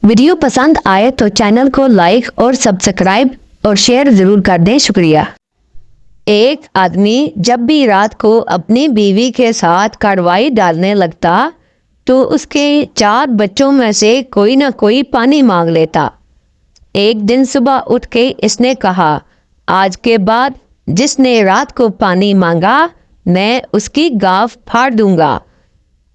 Video پسند آئے تو چینل کو لائک اور سبسکرائب اور شیئر ضرور کر دیں، شکریہ۔ ایک آدمی جب بھی رات کو اپنی بیوی کے ساتھ کڑوائی ڈالنے لگتا تو اس کے 4 بچوں میں سے کوئی نہ کوئی پانی مانگ لیتا۔ ایک دن صبح اٹھ کے اس نے کہا، آج کے بعد جس نے رات کو پانی مانگا میں اس کی گاف پھاڑ دوں گا۔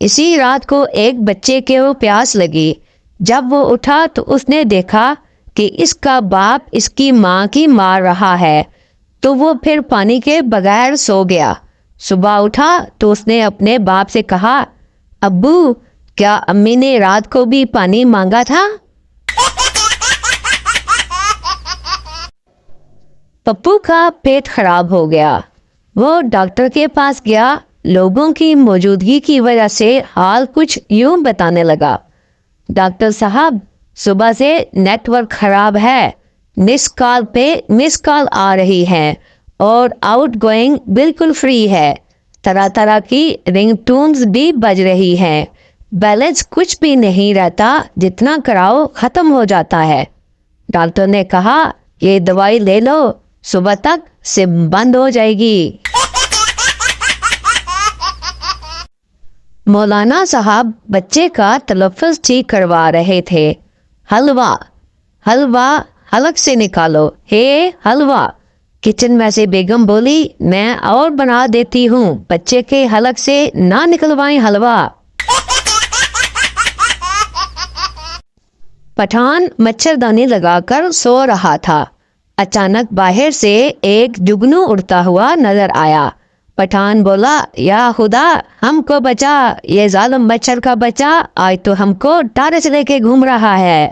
اسی رات کو ایک بچے کو پیاس لگی۔ جب وہ اٹھا تو اس نے دیکھا کہ اس کا باپ اس کی ماں کی مار رہا ہے، تو وہ پھر پانی کے بغیر سو گیا۔ صبح اٹھا تو اس نے اپنے باپ سے کہا، ابو کیا امی نے رات کو بھی پانی مانگا تھا؟ پپو کا پیٹ خراب ہو گیا۔ وہ ڈاکٹر کے پاس گیا۔ لوگوں کی موجودگی کی وجہ سے حال کچھ یوں بتانے لگا، ڈاکٹر صاحب صبح سے نیٹ ورک خراب ہے، مس کال پہ مس کال آ رہی ہے اور آؤٹ گوئنگ بالکل فری ہے، طرح طرح کی رنگ ٹونز بھی بج رہی ہیں، بیلنس کچھ بھی نہیں رہتا، جتنا کراؤ ختم ہو جاتا ہے۔ ڈاکٹر نے کہا، یہ دوائی لے لو، صبح تک سم بند ہو جائے گی۔ مولانا صاحب بچے کا تلفظ ٹھیک کروا رہے تھے۔ حلوہ حلوہ حلق سے نکالو، ہے حلوہ۔ کچن میں سے بیگم بولی، میں اور بنا دیتی ہوں، بچے کے حلق سے نہ نکلوائیں حلوہ۔ پٹھان مچھردانی لگا کر سو رہا تھا۔ اچانک باہر سے ایک جگنو اڑتا ہوا نظر آیا۔ پٹھان بولا، یا خدا ہم کو بچا، یہ ظالم مچھر کا بچہ آج تو ہم کو ٹارچ لے کے گھوم رہا ہے۔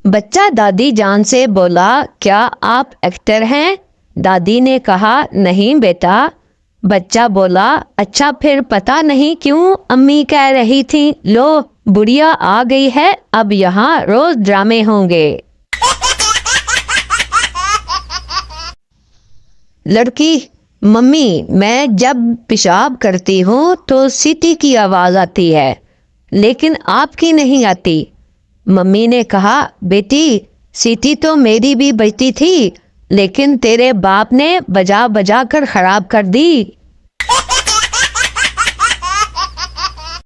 بچہ دادی جان سے بولا، کیا آپ ایکٹر ہیں؟ دادی نے کہا، نہیں بیٹا۔ بچہ بولا، اچھا پھر پتہ نہیں کیوں امی کہہ رہی تھی لو بڑھیا آ گئی ہے، اب یہاں روز ڈرامے ہوں گے۔ لڑکی، ممی میں جب پیشاب کرتی ہوں تو سیٹی کی آواز آتی ہے، لیکن آپ کی نہیں آتی۔ ممی نے کہا، بیٹی سیٹی تو میری بھی بجتی تھی، لیکن تیرے باپ نے بجا بجا کر خراب کر دی۔